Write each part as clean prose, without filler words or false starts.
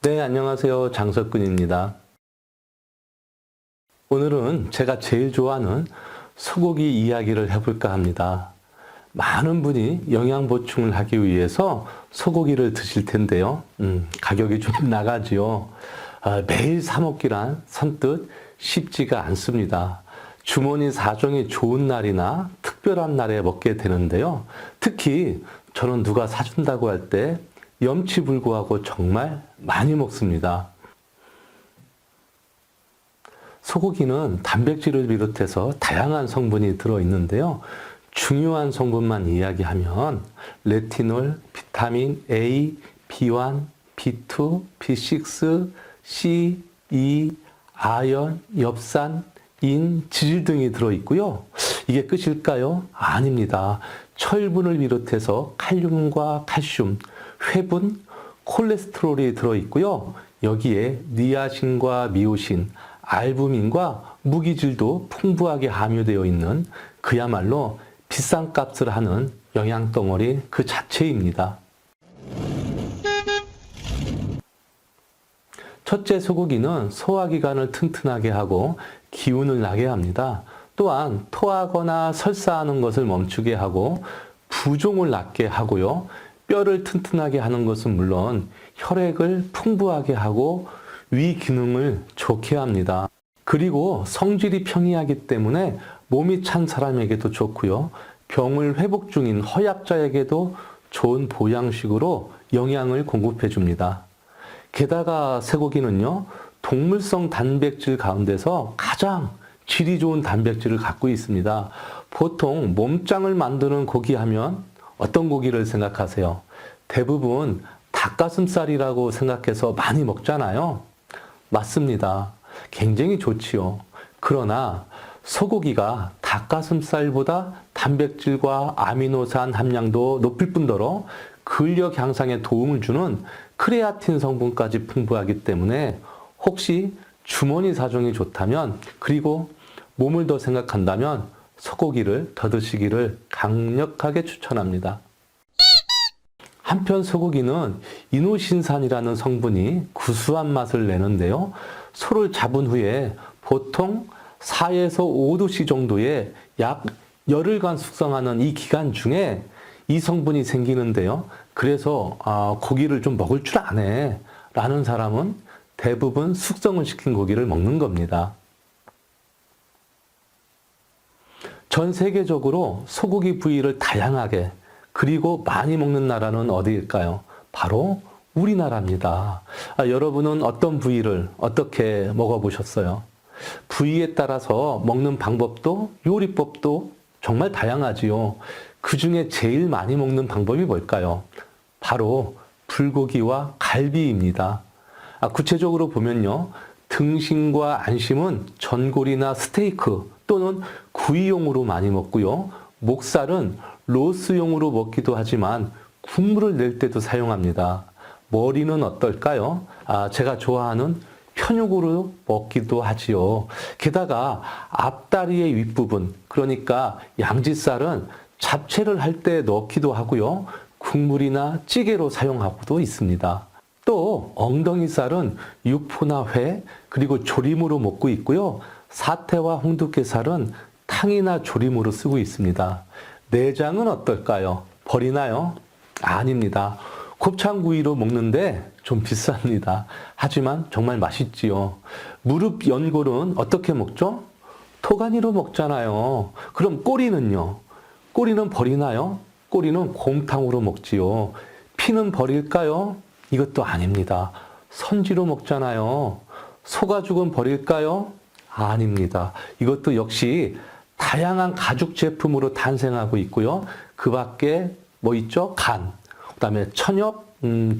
네, 안녕하세요. 장석근입니다. 오늘은 제가 제일 좋아하는 소고기 이야기를 해볼까 합니다. 많은 분이 영양 보충을 하기 위해서 소고기를 드실 텐데요. 가격이 좀 나가지요. 매일 사 먹기란 선뜻 쉽지가 않습니다. 주머니 사정이 좋은 날이나 특별한 날에 먹게 되는데요. 특히 저는 누가 사준다고 할 때 염치불구하고 정말 많이 먹습니다. 소고기는 단백질을 비롯해서 다양한 성분이 들어있는데요. 중요한 성분만 이야기하면 레티놀, 비타민 A, B1, B2, B6, C, E, 아연, 엽산, 인, 지질 등이 들어있고요. 이게 끝일까요? 아닙니다. 철분을 비롯해서 칼륨과 칼슘, 회분, 콜레스테롤이 들어있고요. 여기에 니아신과 미오신, 알부민과 무기질도 풍부하게 함유되어 있는 그야말로 비싼 값을 하는 영양덩어리 그 자체입니다. 첫째, 소고기는 소화기관을 튼튼하게 하고 기운을 나게 합니다. 또한 토하거나 설사하는 것을 멈추게 하고 부종을 낫게 하고요. 뼈를 튼튼하게 하는 것은 물론 혈액을 풍부하게 하고 위 기능을 좋게 합니다. 그리고 성질이 평이하기 때문에 몸이 찬 사람에게도 좋고요. 병을 회복 중인 허약자에게도 좋은 보양식으로 영양을 공급해 줍니다. 게다가 쇠고기는요, 동물성 단백질 가운데서 가장 질이 좋은 단백질을 갖고 있습니다. 보통 몸짱을 만드는 고기 하면 어떤 고기를 생각하세요? 대부분 닭가슴살이라고 생각해서 많이 먹잖아요. 맞습니다. 굉장히 좋지요. 그러나 소고기가 닭가슴살보다 단백질과 아미노산 함량도 높을 뿐더러 근력 향상에 도움을 주는 크레아틴 성분까지 풍부하기 때문에 혹시 주머니 사정이 좋다면, 그리고 몸을 더 생각한다면 소고기를 더 드시기를 강력하게 추천합니다. 한편 소고기는 이노신산이라는 성분이 구수한 맛을 내는데요. 소를 잡은 후에 보통 4에서 5도씨 정도의 약 열흘간 숙성하는 이 기간 중에 이 성분이 생기는데요. 그래서 고기를 좀 먹을 줄 아네 라는 사람은 대부분 숙성을 시킨 고기를 먹는 겁니다. 전 세계적으로 소고기 부위를 다양하게 그리고 많이 먹는 나라는 어디일까요? 바로 우리나라입니다. 여러분은 어떤 부위를 어떻게 먹어보셨어요? 부위에 따라서 먹는 방법도 요리법도 정말 다양하지요. 그 중에 제일 많이 먹는 방법이 뭘까요? 바로 불고기와 갈비입니다. 구체적으로 보면요, 등심과 안심은 전골이나 스테이크 또는 구이용으로 많이 먹고요. 목살은 로스용으로 먹기도 하지만 국물을 낼 때도 사용합니다. 머리는 어떨까요? 제가 좋아하는 편육으로 먹기도 하지요. 게다가 앞다리의 윗부분, 그러니까 양지살은 잡채를 할 때 넣기도 하고요. 국물이나 찌개로 사용하고도 있습니다. 또 엉덩이살은 육포나 회, 그리고 조림으로 먹고 있고요. 사태와 홍두깨살은 탕이나 조림으로 쓰고 있습니다. 내장은 어떨까요? 버리나요? 아닙니다. 곱창구이로 먹는데 좀 비쌉니다. 하지만 정말 맛있지요. 무릎 연골은 어떻게 먹죠? 토가니로 먹잖아요. 그럼 꼬리는요? 꼬리는 버리나요? 꼬리는 곰탕으로 먹지요. 피는 버릴까요? 이것도 아닙니다. 선지로 먹잖아요. 소가죽은 버릴까요? 아닙니다. 이것도 역시 다양한 가죽 제품으로 탄생하고 있고요. 그 밖에 뭐 있죠? 간, 그 다음에 천엽,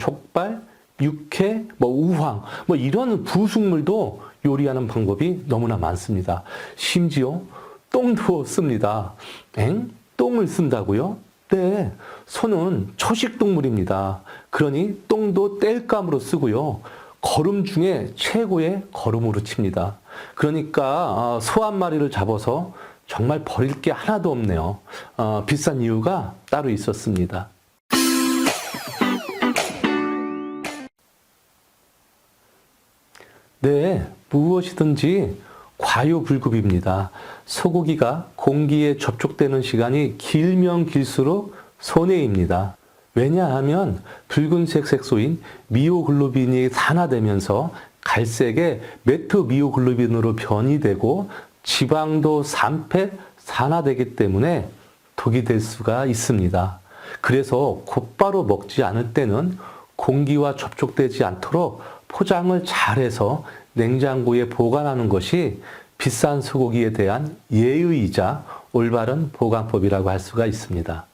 족발, 육회, 우황, 이런 부속물도 요리하는 방법이 너무나 많습니다. 심지어 똥도 씁니다. 똥을 쓴다고요? 네, 소는 초식동물입니다. 그러니 똥도 땔감으로 쓰고요. 거름 중에 최고의 거름으로 칩니다. 그러니까 소 한 마리를 잡아서 정말 버릴 게 하나도 없네요. 비싼 이유가 따로 있었습니다. 네, 무엇이든지 과요불급입니다. 소고기가 공기에 접촉되는 시간이 길면 길수록 손해입니다. 왜냐하면 붉은색 색소인 미오글로빈이 산화되면서 갈색의 메트미오글로빈으로 변이되고 지방도 산패, 산화되기 때문에 독이 될 수가 있습니다. 그래서 곧바로 먹지 않을 때는 공기와 접촉되지 않도록 포장을 잘해서 냉장고에 보관하는 것이 비싼 소고기에 대한 예의이자 올바른 보관법이라고 할 수가 있습니다.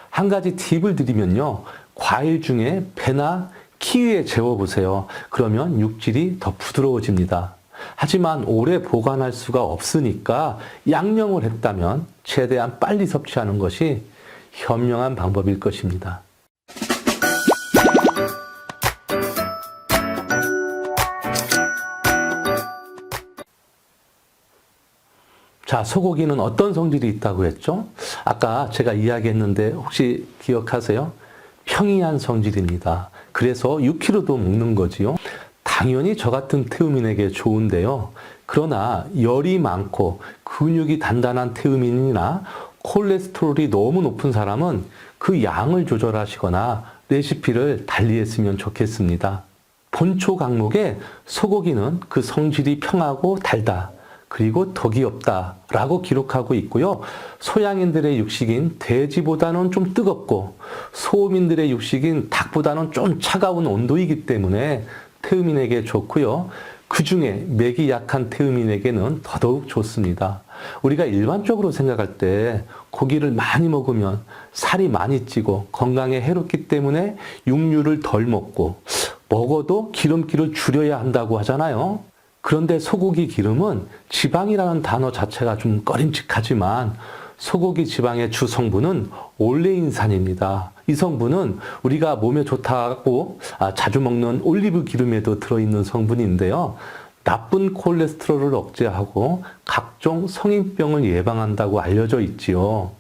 한 가지 팁을 드리면요. 과일 중에 배나 키위에 재워보세요. 그러면 육질이 더 부드러워집니다. 하지만 오래 보관할 수가 없으니까 양념을 했다면 최대한 빨리 섭취하는 것이 현명한 방법일 것입니다. 자, 소고기는 어떤 성질이 있다고 했죠? 아까 제가 이야기했는데 혹시 기억하세요? 평이한 성질입니다. 그래서 6kg도 먹는 거지요. 당연히 저 같은 태우민에게 좋은데요. 그러나 열이 많고 근육이 단단한 태우민이나 콜레스테롤이 너무 높은 사람은 그 양을 조절하시거나 레시피를 달리했으면 좋겠습니다. 본초 강목에 소고기는 그 성질이 평하고 달다. 그리고 덕이 없다라고 기록하고 있고요. 소양인들의 육식인 돼지보다는 좀 뜨겁고 소민들의 육식인 닭보다는 좀 차가운 온도이기 때문에 태음인에게 좋고요. 그 중에 맥이 약한 태음인에게는 더더욱 좋습니다. 우리가 일반적으로 생각할 때 고기를 많이 먹으면 살이 많이 찌고 건강에 해롭기 때문에 육류를 덜 먹어도 기름기를 줄여야 한다고 하잖아요. 그런데 소고기 기름은 지방이라는 단어 자체가 좀 꺼림칙하지만 소고기 지방의 주 성분은 올레인산입니다. 이 성분은 우리가 몸에 좋다고 자주 먹는 올리브 기름에도 들어있는 성분인데요. 나쁜 콜레스테롤을 억제하고 각종 성인병을 예방한다고 알려져 있지요.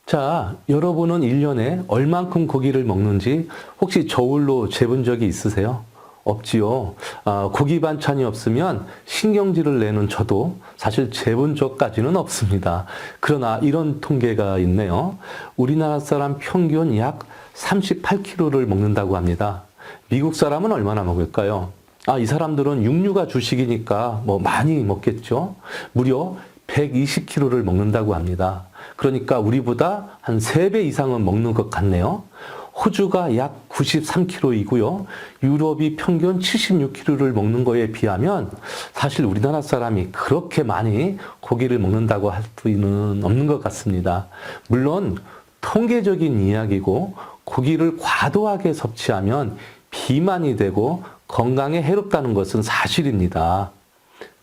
자, 여러분은 1년에 얼만큼 고기를 먹는지 혹시 저울로 재본 적이 있으세요? 없지요. 고기 반찬이 없으면 신경질을 내는 저도 사실 재본 적까지는 없습니다. 그러나 이런 통계가 있네요. 우리나라 사람 평균 약 38kg를 먹는다고 합니다. 미국 사람은 얼마나 먹을까요? 이 사람들은 육류가 주식이니까 많이 먹겠죠. 무려 120kg를 먹는다고 합니다. 그러니까 우리보다 한 3배 이상은 먹는 것 같네요. 호주가 약 93kg이고요. 유럽이 평균 76kg를 먹는 거에 비하면 사실 우리나라 사람이 그렇게 많이 고기를 먹는다고 할 수는 없는 것 같습니다. 물론 통계적인 이야기고 고기를 과도하게 섭취하면 비만이 되고 건강에 해롭다는 것은 사실입니다.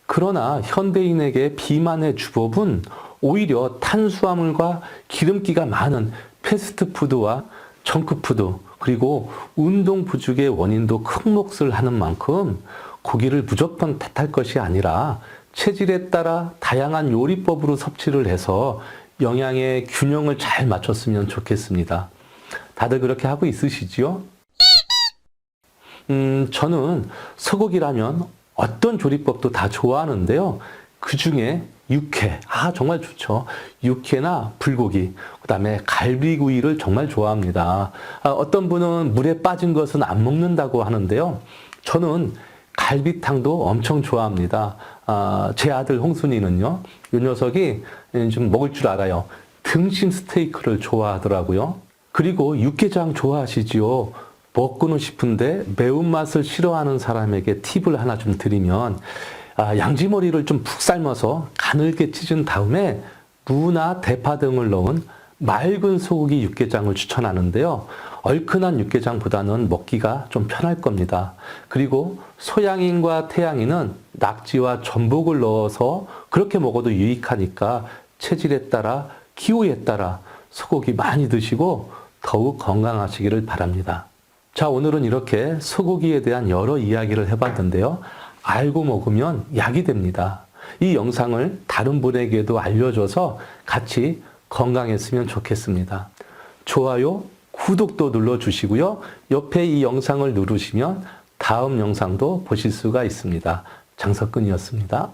그러나 현대인에게 비만의 주법은 오히려 탄수화물과 기름기가 많은 패스트푸드와 정크푸드 그리고 운동 부족의 원인도 큰 몫을 하는 만큼 고기를 무조건 탓할 것이 아니라 체질에 따라 다양한 요리법으로 섭취를 해서 영양의 균형을 잘 맞췄으면 좋겠습니다. 다들 그렇게 하고 있으시지요? 저는 소고기라면 어떤 조리법도 다 좋아하는데요. 그 중에 육회, 정말 좋죠. 육회나 불고기, 그 다음에 갈비구이를 정말 좋아합니다. 어떤 분은 물에 빠진 것은 안 먹는다고 하는데요. 저는 갈비탕도 엄청 좋아합니다. 제 아들 홍순이는요, 이 녀석이 좀 먹을 줄 알아요. 등심 스테이크를 좋아하더라고요. 그리고 육개장 좋아하시지요? 먹고는 싶은데 매운맛을 싫어하는 사람에게 팁을 하나 좀 드리면 양지머리를 좀 푹 삶아서 가늘게 찢은 다음에 무나 대파 등을 넣은 맑은 소고기 육개장을 추천하는데요. 얼큰한 육개장보다는 먹기가 좀 편할 겁니다. 그리고 소양인과 태양인은 낙지와 전복을 넣어서 그렇게 먹어도 유익하니까 체질에 따라 기호에 따라 소고기 많이 드시고 더욱 건강하시기를 바랍니다. 자, 오늘은 이렇게 소고기에 대한 여러 이야기를 해봤는데요. 알고 먹으면 약이 됩니다. 이 영상을 다른 분에게도 알려줘서 같이 건강했으면 좋겠습니다. 좋아요, 구독 구독도 눌러주시고요. 옆에 이 영상을 누르시면 다음 영상도 보실 수가 있습니다. 장석근이었습니다.